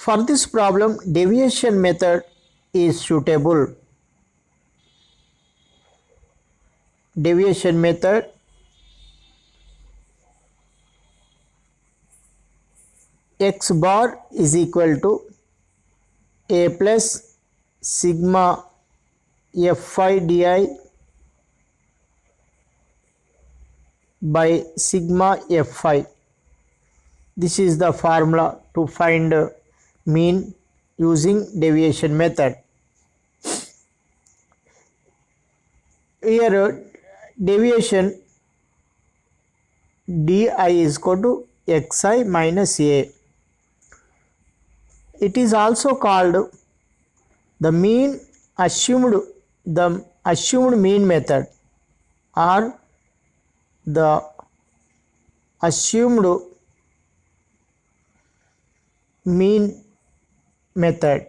For this problem, deviation method is suitable. Deviation method x bar is equal to a plus sigma fi di by sigma fi. This is the formula to find mean using deviation method. Here deviation di is equal to xi minus a. It is also called the assumed mean method or the assumed mean method.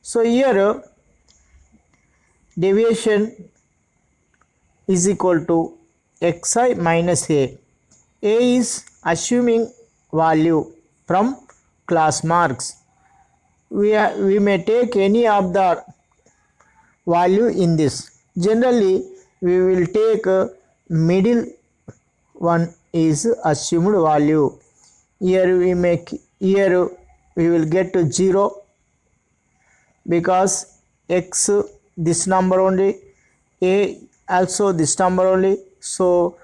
So here deviation is equal to xi minus a. A is assuming value from class marks. We may take any of the value in this. Generally we will take middle one is assumed value. Here we will get to 0 because x this number only, a also this number only. So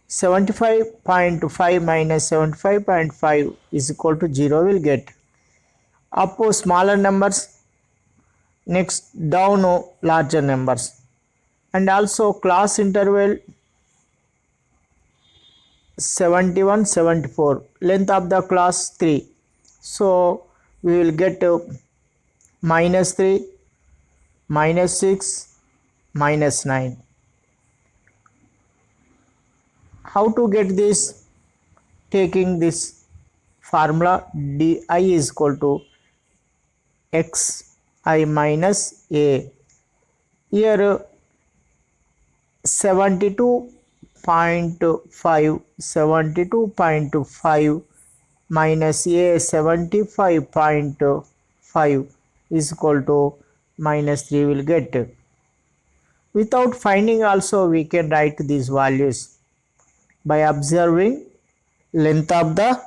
75.5 minus 75.5 is equal to 0 will get. Up smaller numbers, next down larger numbers, and also class interval 71 74, length of the class 3. So we will get minus 3 minus 6 minus 9. How to get this? Taking this formula di is equal to xi minus a. Here 72.5 minus a 75.5 is equal to minus 3 will get. Without finding also we can write these values by observing length of the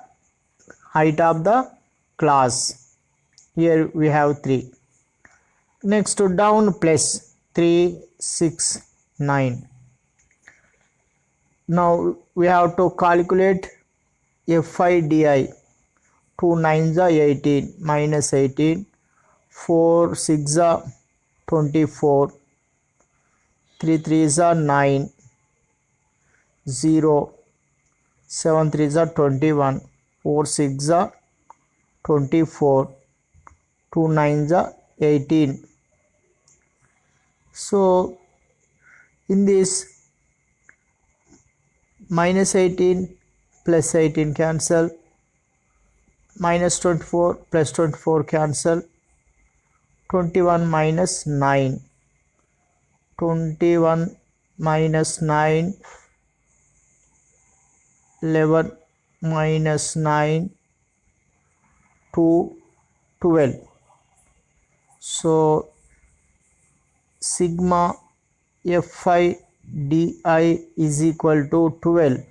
height of the class. Here we have 3. Next to down plus 3 6 9. Now we have to calculate fi di. 2 9s are 18 minus 18, 4 6s are 24, 3 3s are 9, 0 7 3s are 21, 4 6s are 24, 2 9s are 18. So in this minus 18 plus 18 cancel, minus 24 plus 24 cancel, 21 minus 9, 21 minus 9, 11 minus 9, 2 12. So sigma fi di is equal to 12.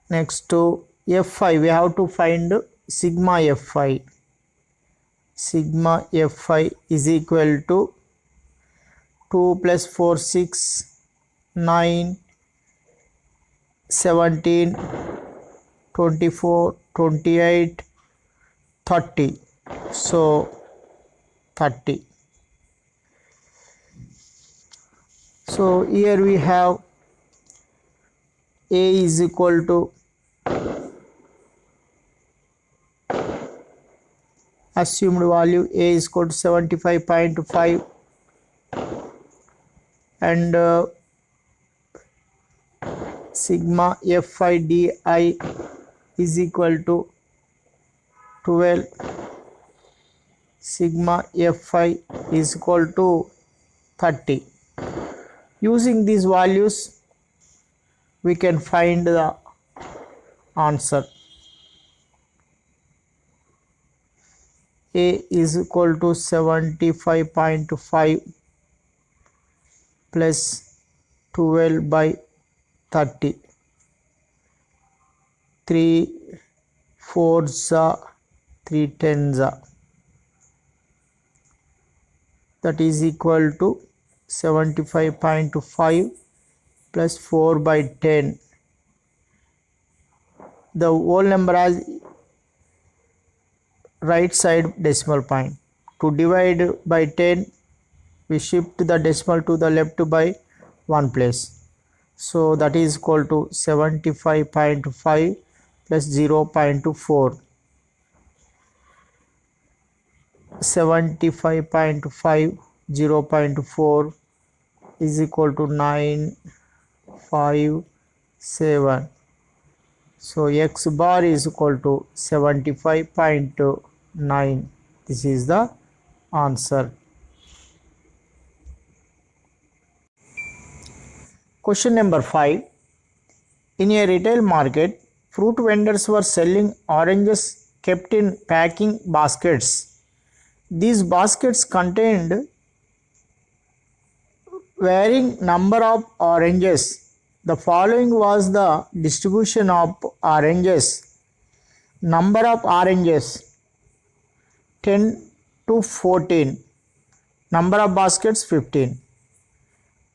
Next to fi we have to find sigma fi. Sigma fi is equal to 2 plus 4 6 9 17 24 28 30. So 30. So here we have a is equal to assumed value, a is equal to 75.5 and sigma fi di is equal to 12. Sigma fi is equal to 30. Using these values we can find the answer. A is equal to 75.5 plus 12 by 30. 3 fours are 3 tens are. That is equal to 75.5 plus 4 by 10. The whole number has right side decimal point. To divide by 10, we shift the decimal to the left by one place. So that is equal to 75.5 plus 0.4. 75.5 0.4 is equal to 957. So x bar is equal to 75.9. This is the answer. Question number 5. In a retail market, fruit vendors were selling oranges kept in packing baskets. These baskets contained varying number of oranges. The following was the distribution of oranges. Number of oranges 10 to 14. Number of baskets 15.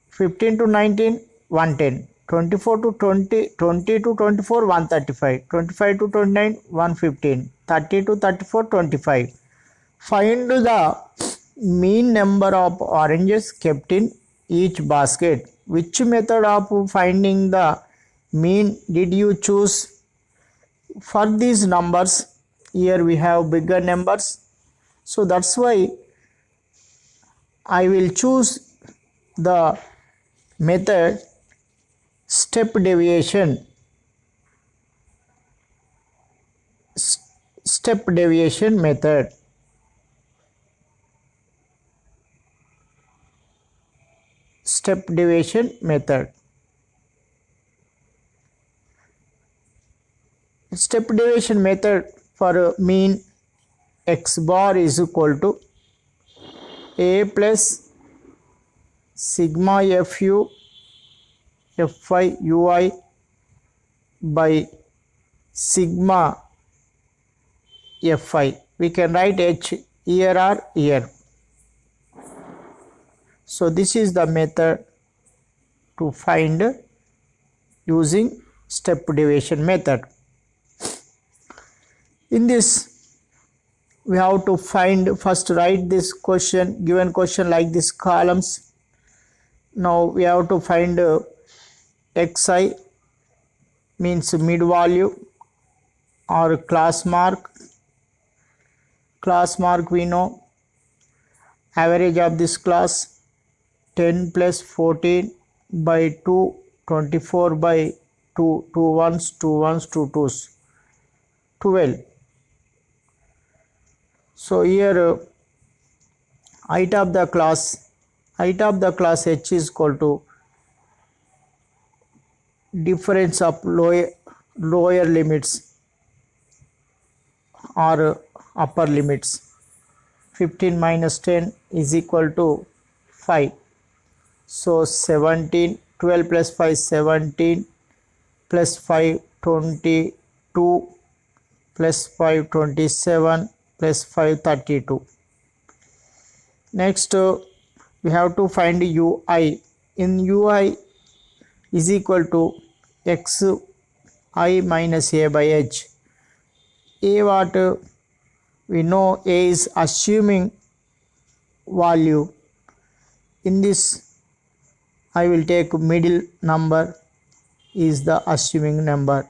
15 to 19 110. 24 to 20, 20 to 24 135. 25 to 29 115. 30 to 34 25. Find the mean number of oranges kept in each basket. Which method of finding the mean did you choose? For these numbers, here we have bigger numbers, so that's why I will choose the method step deviation. Step deviation method. Step deviation method. Step deviation method for mean x bar is equal to a plus sigma fu fi ui by sigma fi. We can write h here or here. So this is the method to find using step deviation method. In this, we have to find, first write this question, given question like this columns. Now we have to find xi means mid value or class mark. Class mark we know, average of this class 10 plus 14 by 2, 24 by 2, 2 ones, 2 ones, 2 twos, 12. So here height of the class h is equal to difference of lower limits or upper limits. 15 minus 10 is equal to 5. So 17, 12 plus 5 17 plus 5 22 plus 5 27 plus 5 32. Next we have to find ui. In ui is equal to xi minus a by h. A what we know, a is assuming value. In this I will take middle number is the assuming number,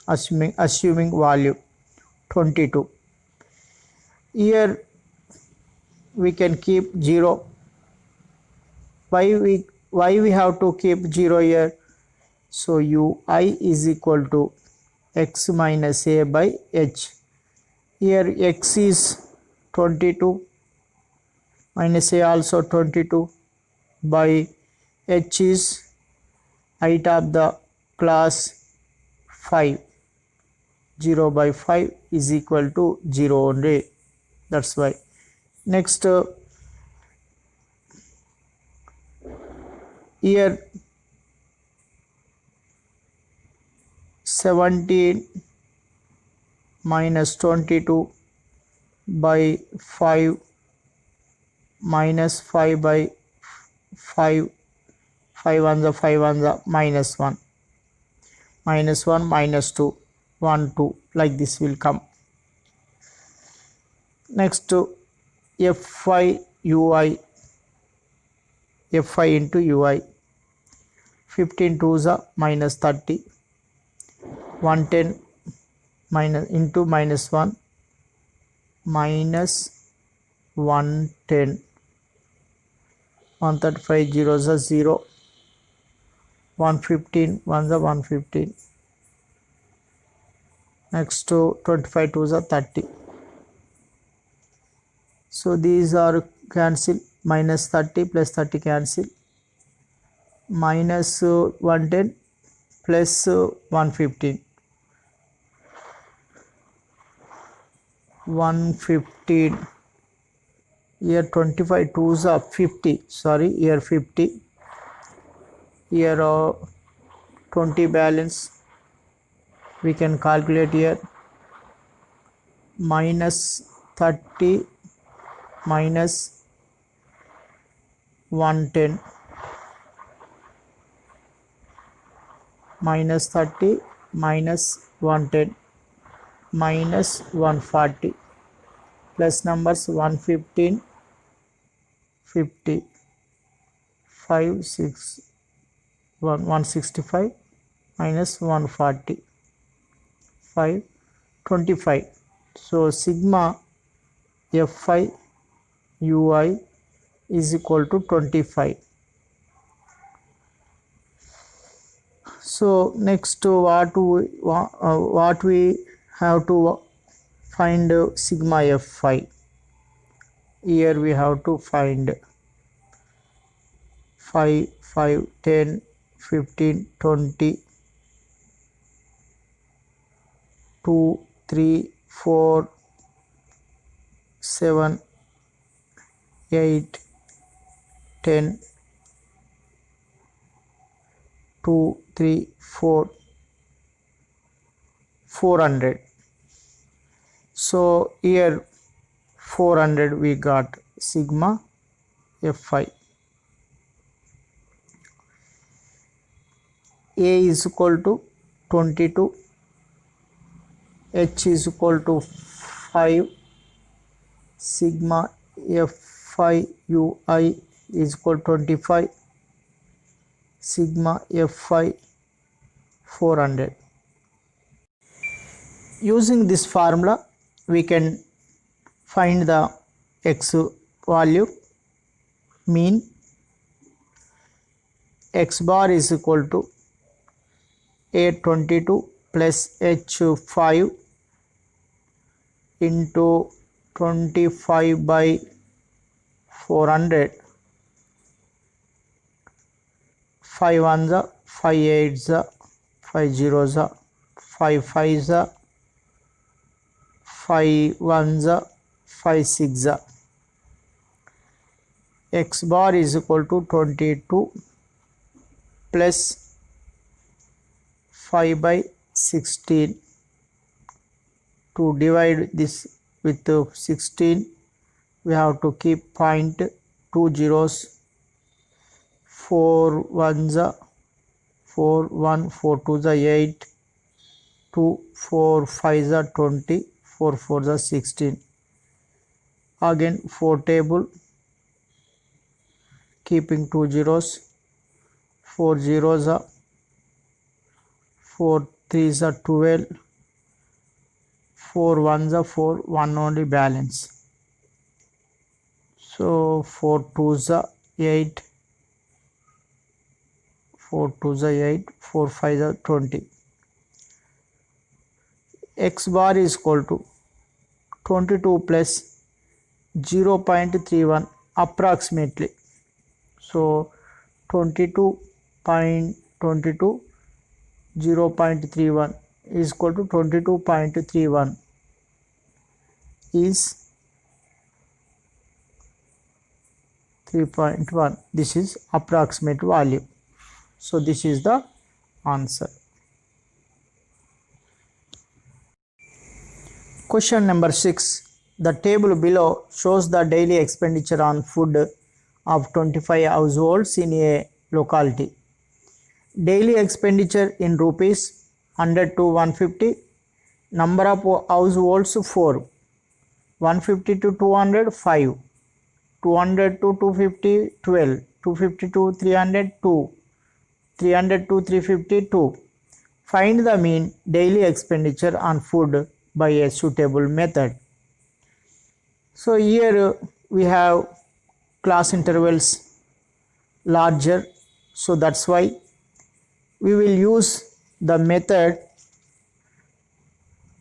assuming value 22. Here we can keep 0. Why we have to keep 0 here? So ui is equal to x minus a by h. Here x is 22 minus a also 22 by h is height of the class 5, 0 by 5 is equal to 0 only. That's why. Next, here 17 minus 22 by 5 minus 5 by 5, 5 on the 5 on the minus 1, minus 1 minus 2, 1 2, like this will come. Next, f5 ui, f5 into ui, 15 2s are minus 30, 110 minus into minus 1 minus 110, 135 zeros are 0, 115 1s are 115. Next to 25 2s are 30. So these are cancel, minus 30 plus 30 cancel, minus 110 plus 115, 115. Here 25 2s are 50, sorry, here 50, here 20 balance. We can calculate here, minus 30 minus 110, minus 30 minus 110 minus 140, plus numbers 115, 50, 5 6 1, 165 minus 140, 5 25. So sigma f5 ui is equal to 25. So next, what we have to find sigma f5. Here we have to find 5 5 10 15 20 2 3 4 7 8 10 2 3 4 400. So here 400 we got sigma f5. A is equal to 22, H is equal to 5, sigma f5 ui is equal to 25, sigma f5 400. Using this formula we can find the x value, mean. X bar is equal to A22 plus H5 into 25 by 400, 5 ones are 5 8s are 5 zeros are 5 5s are 5 1s are 5 6 are. X bar is equal to 22 plus 5 by 16. To divide this with 16 we have to keep point 2 zeros, 4 1s are 4 1, 4 2s are 8, 2 4 5s are 20, 4 4s are 16. Again 4 table, keeping 2 zeros, 4 zeros are 4 3s are 12, 4 1s are 4, 1 only balance. So 4 2s are 8, 4 2s are 8, 4 5s are 20. X bar is equal to 22 plus 0.31 approximately. So 22.22 0.31 is equal to 22.31 is 3.1. This is approximate value. So this is the answer. Question number 6. The table below shows the daily expenditure on food of 25 households in a locality. Daily expenditure in rupees 100 to 150. Number of households 4. 150 to 200 5. 200 to 250 12. 250 to 300 2. 300 to 350 2. Find the mean daily expenditure on food by a suitable method. So here we have class intervals larger, so that's why we will use the method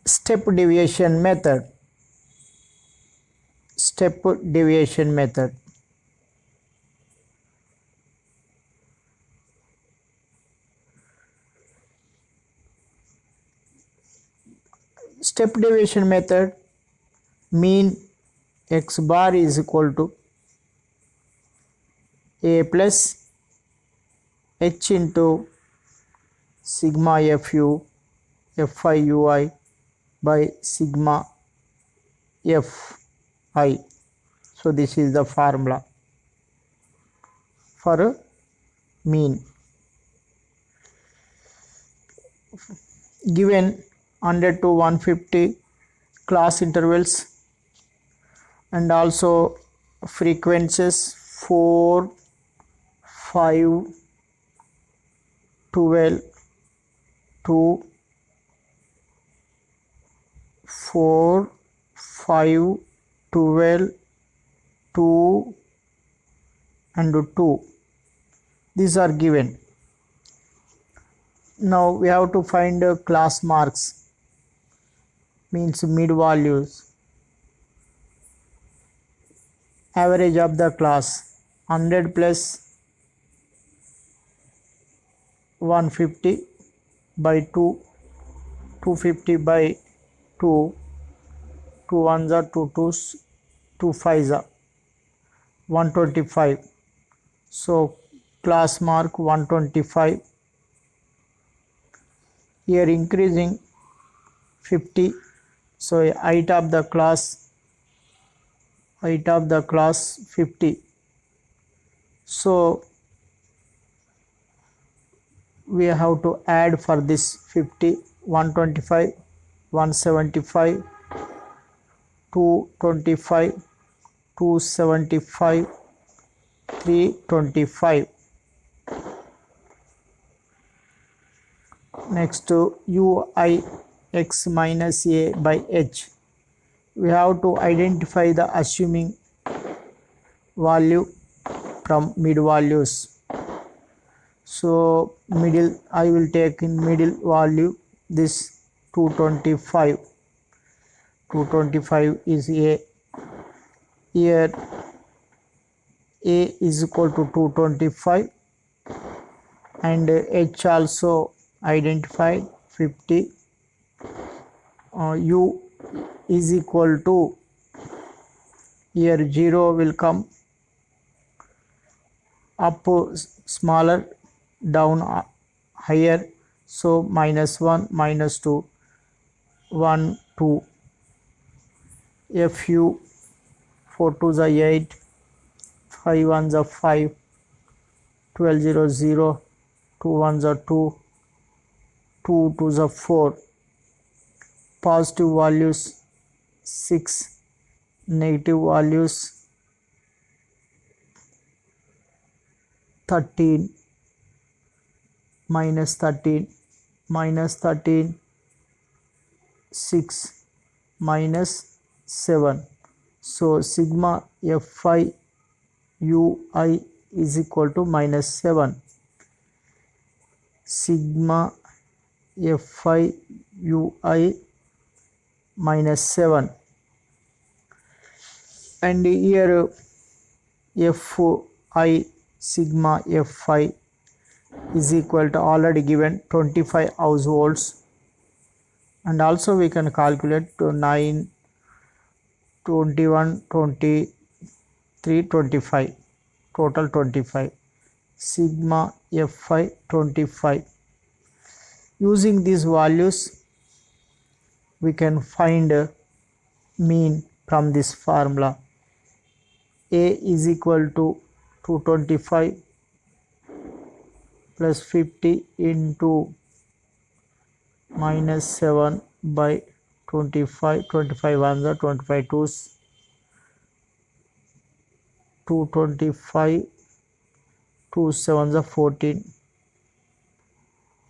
step deviation method. Step deviation method. Step deviation method, mean x bar is equal to a plus h into sigma fu fi ui by sigma fi. So this is the formula for mean. Given 100 to 150 class intervals and also frequencies 4, 5, 12, 2, 4, 5, 12, 2 and 2. These are given. Now we have to find class marks, means mid values. Average of the class 100 plus 150 by 2, 250 by 2, 2 ones are 2 twos, 2 fives are 125. So class mark 125. Here increasing 50. So height of the class 50. So we have to add for this 50 125, 175, 225, 275, 325. Next to ui x minus a by h. We have to identify the assuming value from mid values. So middle, I will take in middle value this 225. 225 is a. Here a is equal to 225 and h also identified 50. U is equal to, here 0 will come, up smaller, down higher, so -1, -2, 1, 2. Fu 4 2s are 8, 5 1s are 5, 12 0 0, 2 1s are 2, 2 2s are 4. Positive values 6, negative values 13, -13, -13, 6, -7. So sigma fi ui is equal to -7. Sigma fi ui -7. And here fi sigma fi is equal to already given 25 households, and also we can calculate to 9, 21, 23, 25, total 25, sigma Fi 25. Using these values we can find a mean from this formula. A is equal to 225 plus 50 into minus 7 by 25, 25 ones are 25 twos, 225, 2 sevens are 14,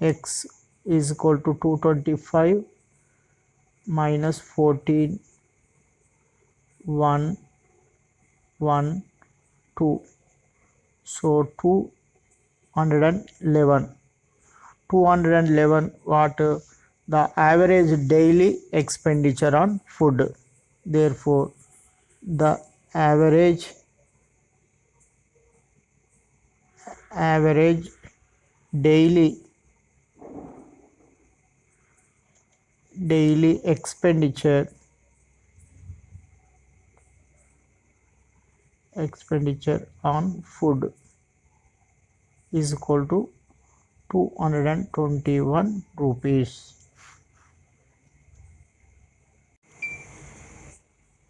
x is equal to 225 minus 14, 1, 1, 2, so 211. 211 what the average daily expenditure on food. Therefore the average daily expenditure on food is equal to 221 rupees.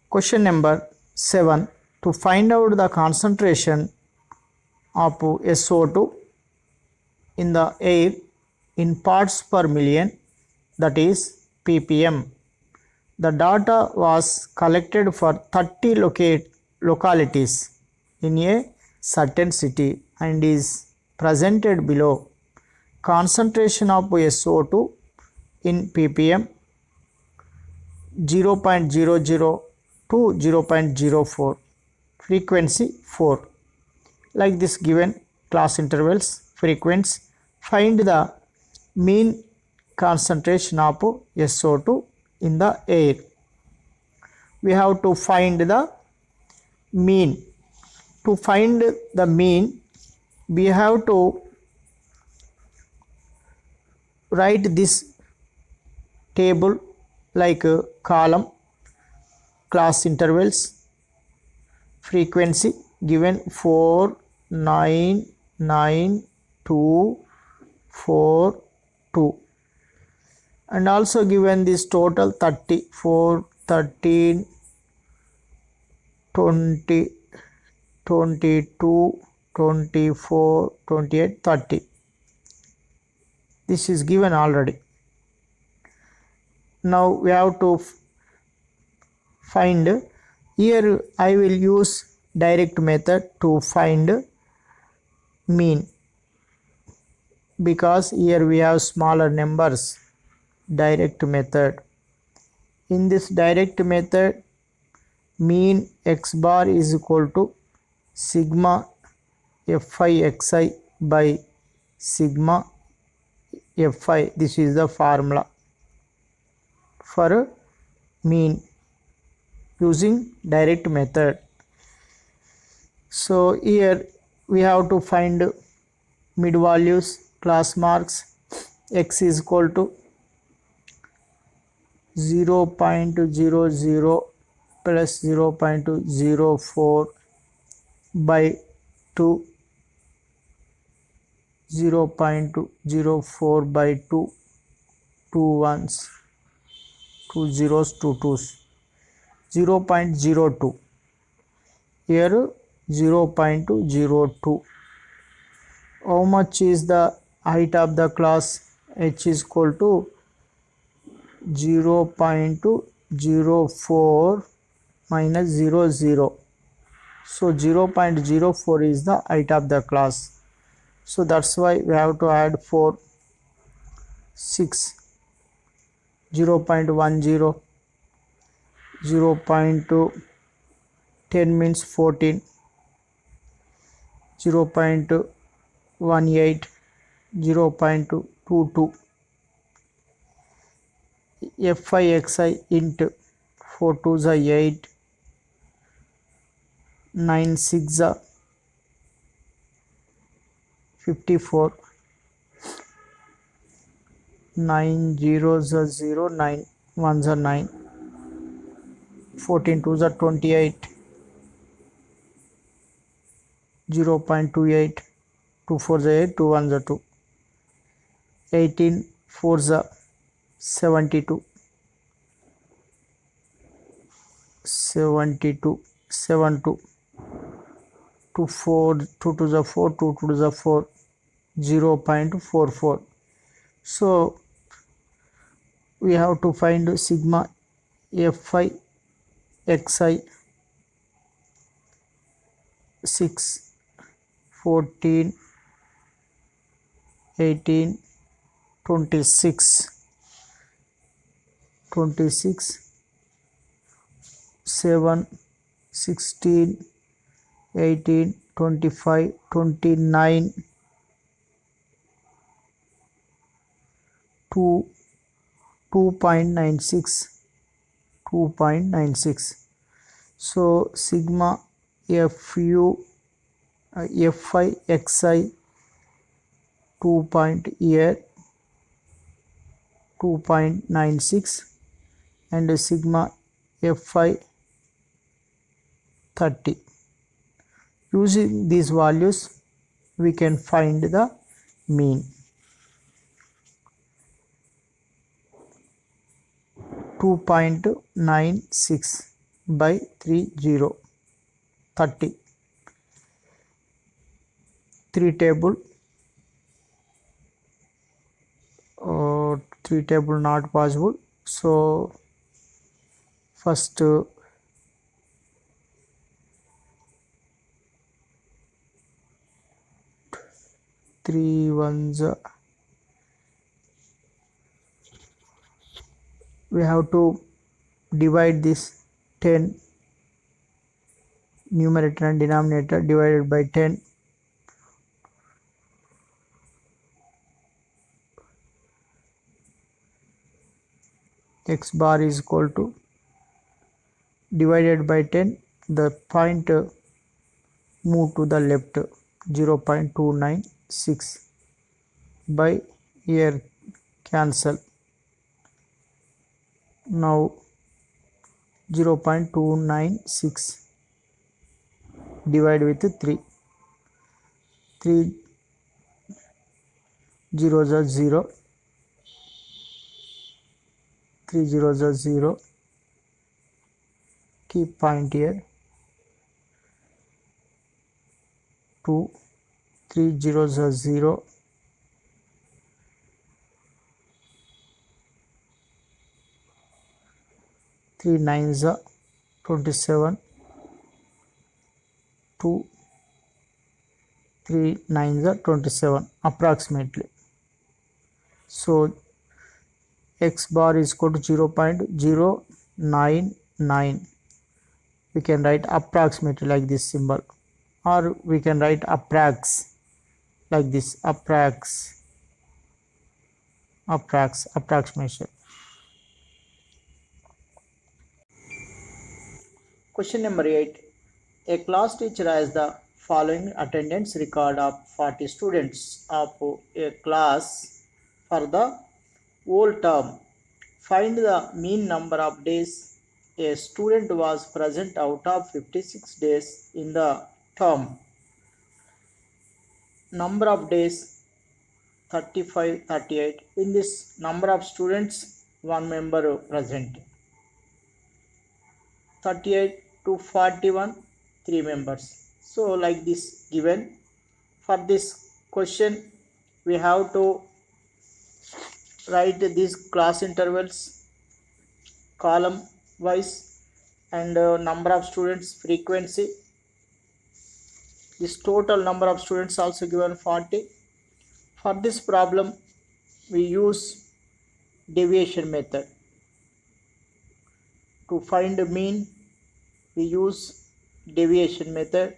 Question number 7. To find out the concentration of SO2 in the air in parts per million, that is ppm. The data was collected for 30 localities in a certain city and is presented below. Concentration of SO2 in ppm 0.00 to 0.04, frequency 4. Like this given class intervals, frequency, find the mean concentration of SO2 in the air. We have to find the mean. To find the mean, we have to write this table like a column, class intervals, frequency given 4, 9, 9, 2, 4, 2, and also given this total 30, 4, 13, 20, 22, 24, 28, 30. This is given already. Now we have to find. Here I will use direct method to find mean, because here we have smaller numbers. Direct method. In this direct method, mean x bar is equal to sigma Fi xi by sigma Fi. This is the formula for mean using direct method. So here we have to find mid values, class marks. X is equal to 0.00 plus 0.04 by 2, 0.04 by 2, 2 ones, 2 zeros, 2 twos, 0.02. Here 0.02. How much is the height of the class? H is equal to 0.04 minus 00. So 0.04 is the height of the class. So that's why we have to add 4, 6, 0.10, 0.10 means 14, 0.18, 0.22. Fi xi int 4 2s are 8, 9 6 are 54, 9 zeros are 0, 9 ones are 9, 14 twos are 28, 0.28, 2 fours are 8, 2 ones are 2, 18 fours are 72, 72, 7 2, 2 4, 2 twos are 4, 2 twos are 4, 0.44. So we have to find sigma fi xi 6, 14, 18, 26, 7, 16, 18, 25, 29, 2, 2.96, 2.96. So sigma fi xi 2.96 and sigma fi 30. Using these values we can find the mean. 2.96 by 30, 30. 3 table, 3 table not possible. So first 3 ones, we have to divide this 10, numerator and denominator divided by 10. X bar is equal to divided by 10, the point move to the left, 0.296 by here cancel. Now 0.296 divide with 3, 3 zeros are 0, 3 zeros are 0, keep point here, 2, 3 zeros are 0, 3 nines are 27, 2, 3 nines are 27 approximately. So x bar is equal to 0.099. We can write approximately like this symbol, or we can write approx like this, approximation. Question number 8. A class teacher has the following attendance record of 40 students of a class for the whole term. Find the mean number of days a student was present out of 56 days in the term. Number of days 35, 38. In this number of students, one member present. 38 to 41, 3 members. So like this given. For this question, we have to write these class intervals column wise and number of students, frequency. This total number of students also given 40. For this problem, we use deviation method. To find the mean, we use deviation method.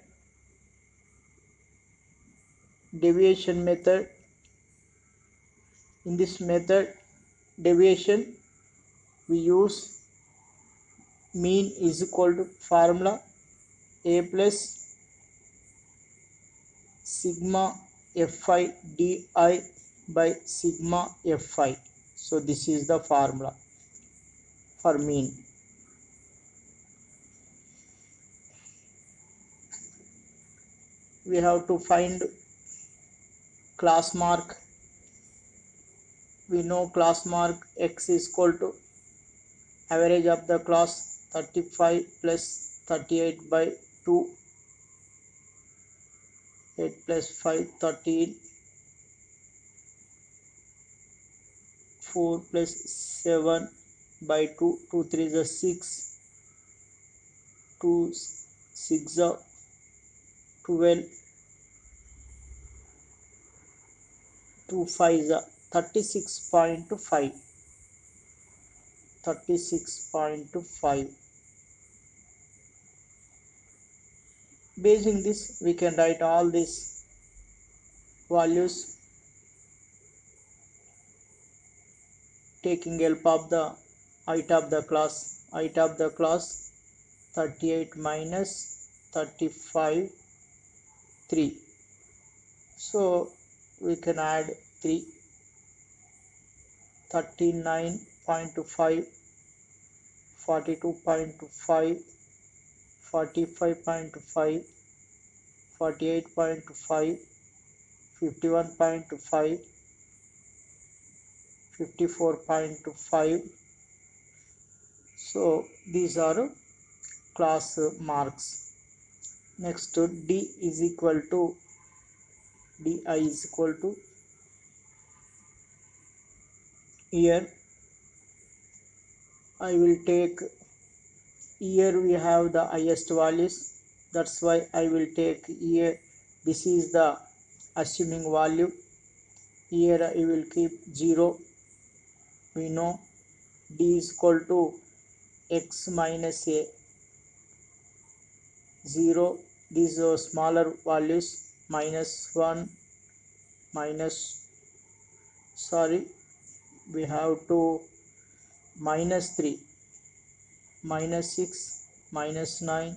In this method, deviation, we use mean is equal to formula a plus sigma fi di by sigma fi. So this is the formula for mean. We have to find class mark. We know class mark x is equal to average of the class 35 plus 38 by 2, 8 plus 5 13, 4 plus 7 by 2, 2 3 is 6, 2 6 is 12, 2 5 is 36.5, 36.5. Based on this, we can write all these values taking help of the height of the class. Height of the class 38 minus 35, 3. So we can add 3, 39.5, 42.5, 45.5, 48.5, 51.5, 54.5. So these are class marks. Next, di is equal to here. I will take, here we have the highest values, that's why I will take here. This is the assuming value. Here I will keep 0. We know d is equal to x minus a, 0. These are smaller values, -1, we have to -3, -6, -9,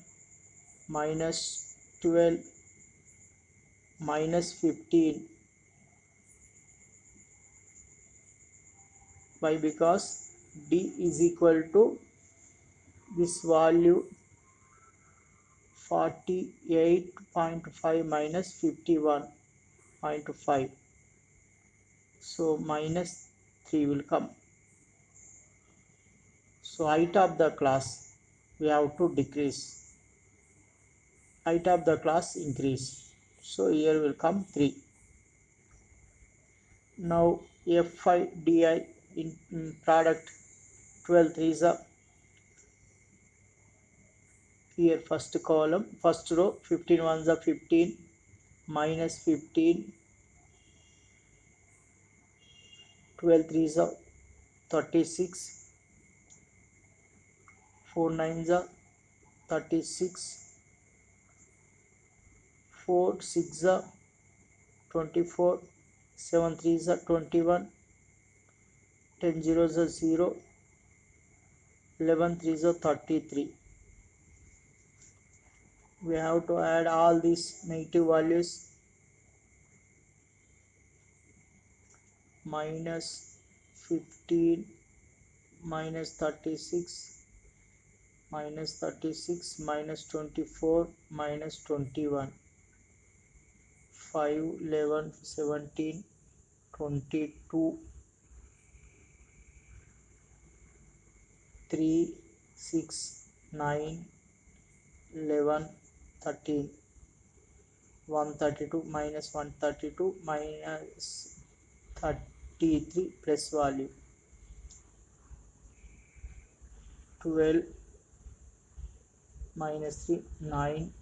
-12, -15. Why? Because d is equal to this value 48.5 minus 51.5. So -3 will come. So height of the class we have to decrease, height of the class increase. So here will come 3. Now fi di in product 12 3s are here, first column, first row, 15 ones are 15, minus 15, 12 3s are 36, 4 9s are 36, 4 6 are 24, 7 3s are 21, 10 zeros are 0, 11 3s are 33. We have to add all these negative values. -15, -36, -36, -24, -21, 5, 11, 17, 22, 3, 6, 9, 11, 13, 132 minus 132 minus 33 plus value 12 minus 3 9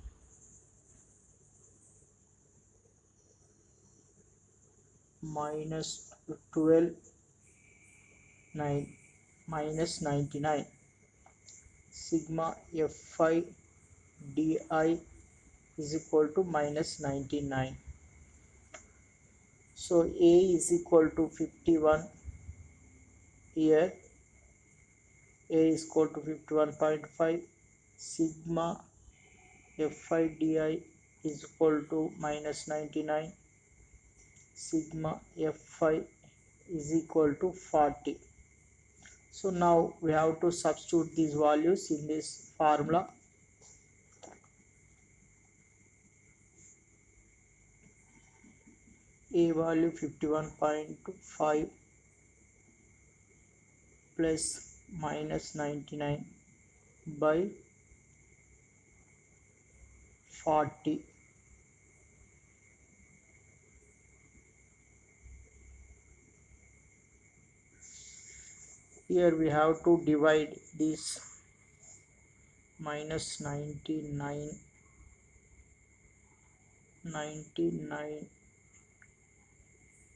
minus 12 9 minus 99. Sigma fi di is equal to -99. So a is equal to 51. Here a is equal to 51.5. Sigma fi di is equal to -99. Sigma fi is equal to 40. So now we have to substitute these values in this formula. A value 51.5 plus minus 99 by 40. Here we have to divide this minus 99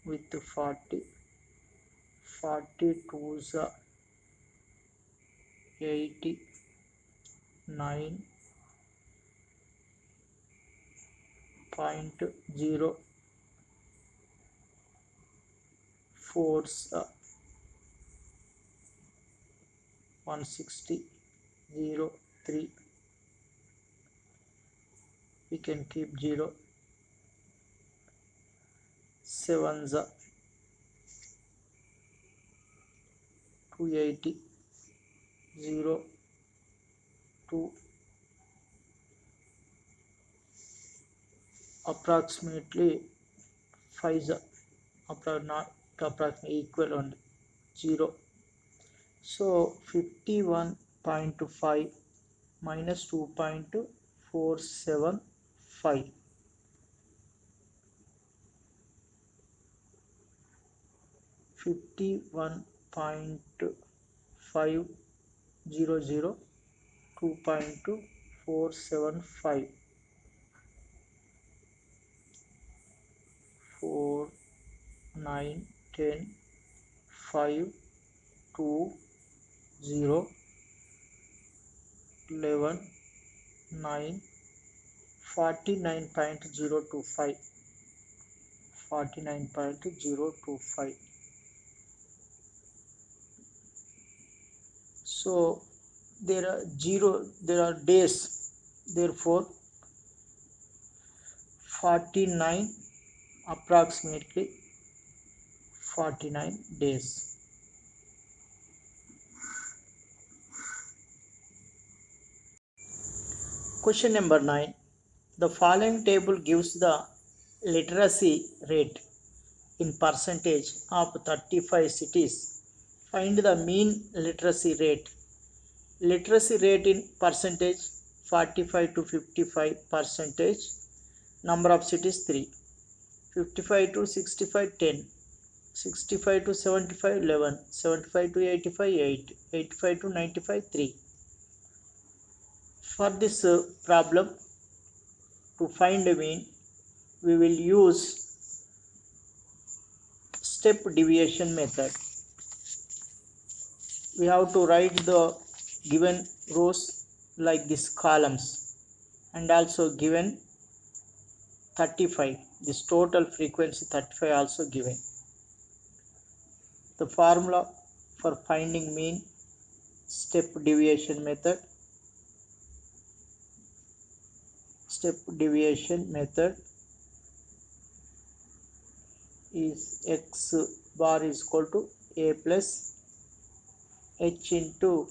with 40. 40 twos are 80. 9.0 fours 160. 3. We can keep 0. 7s 280. 0. 2. Approximately 5s not approximately equal on 0. So 51.5 minus 2.475. 51.500 2.475 4 9 10 5 2 0 11 9 49.025 49.025. So there are days, therefore 49, approximately 49 days. Question number 9. The following table gives the literacy rate in percentage of 35 cities. Find the mean literacy rate. Literacy rate in percentage 45 to 55 percentage. Number of cities 3. 55 to 65 10. 65 to 75 11. 75 to 85 8. 85 to 95 3. For this problem, to find a mean, we will use step deviation method. We have to write the given rows like this columns, and also given 35, this total frequency 35 also given. The formula for finding mean, step deviation method. Step deviation method is x bar is equal to a plus h into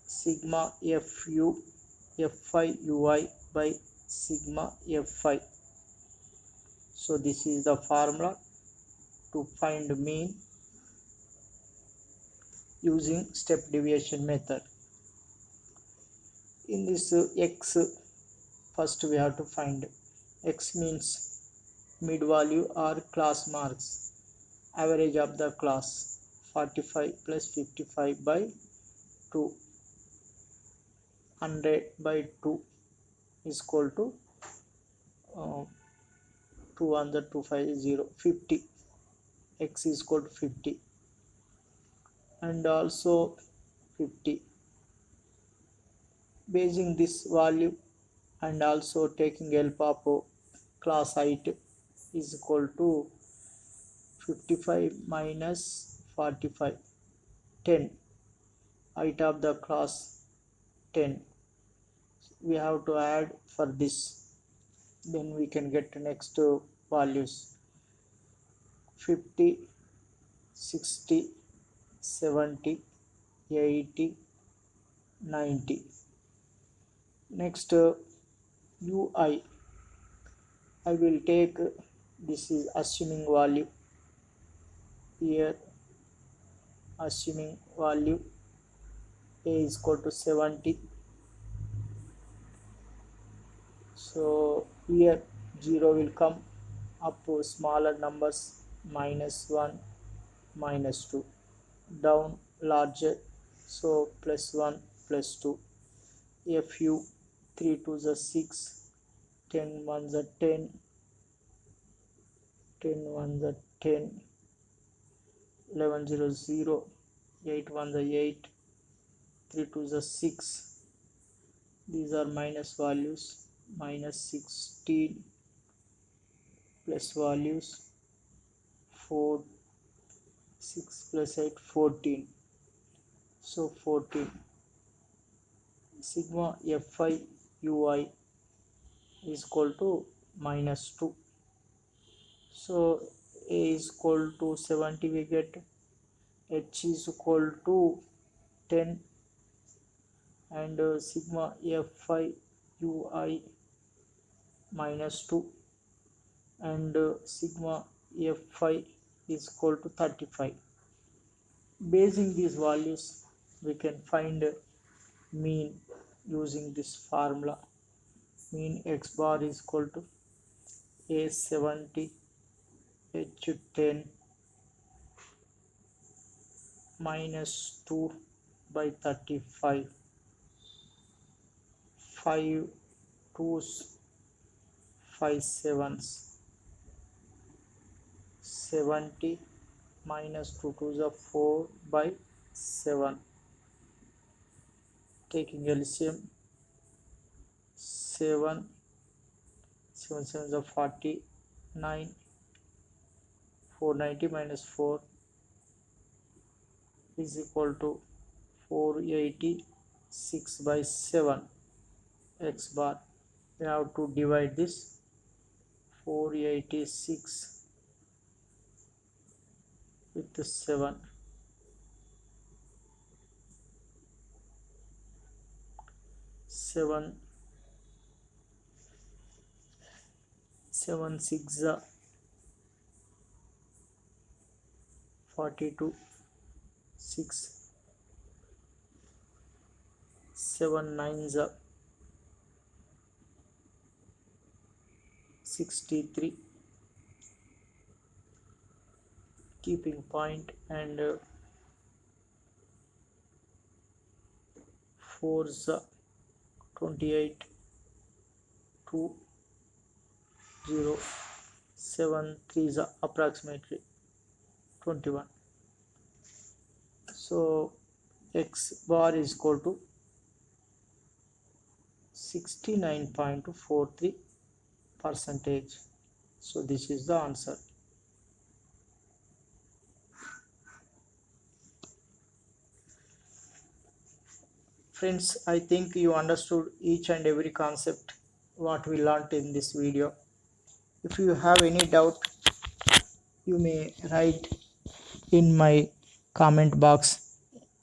sigma fu fi ui by sigma fi. So this is the formula to find mean using step deviation method. In this x, first we have to find x means mid value or class marks, average of the class 45 plus 55 by 2, 100 by 2 is equal to 200 250 50. X is equal to 50 and also 50. Basing this value and also taking help of class height is equal to 55 minus 45, 10. Height of the class 10. We have to add for this, then we can get next values. 50, 60, 70, 80, 90. Next UI, I will take this is assuming value here, assuming value A is equal to 70. So here 0 will come up to smaller numbers, -1, -2, down larger, so +1, +2. FU 3 2s are 6, 10 1s are 10, 10 1s are 10, 11 0 0, 8 1s are 8, 3 2s are 6. These are minus values, -16 plus values 4, 6 plus 8, 14. So 14. Sigma Fi Ui is equal to -2. So A is equal to 70, we get H is equal to 10, and sigma Fi Ui -2, and sigma Fi is equal to 35. Basing these values, we can find mean using this formula. Mean x bar is equal to A70 H10 -2 by 35. 5 2s, 5 7s. 70 -2 2s are 4 by 7. Taking LCM, 7 7 7s are 49. 490 minus 4 is equal to 486 by 7 x bar. We have to divide this. 486 with the 7. 7 7 6 42, 6 7 9 63, keeping point, and 4 28, 2 0, 7 3 approximately 21. So x bar is equal to 69.43%. So this is the answer. Friends, I think you understood each and every concept what we learnt in this video. If you have any doubt, you may write in my comment box.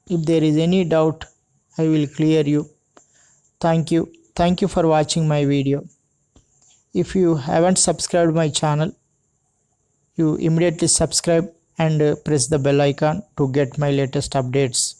If there is any doubt, I will clear you. Thank you for watching my video. If you haven't subscribed my channel, you immediately subscribe and press the bell icon to get my latest updates.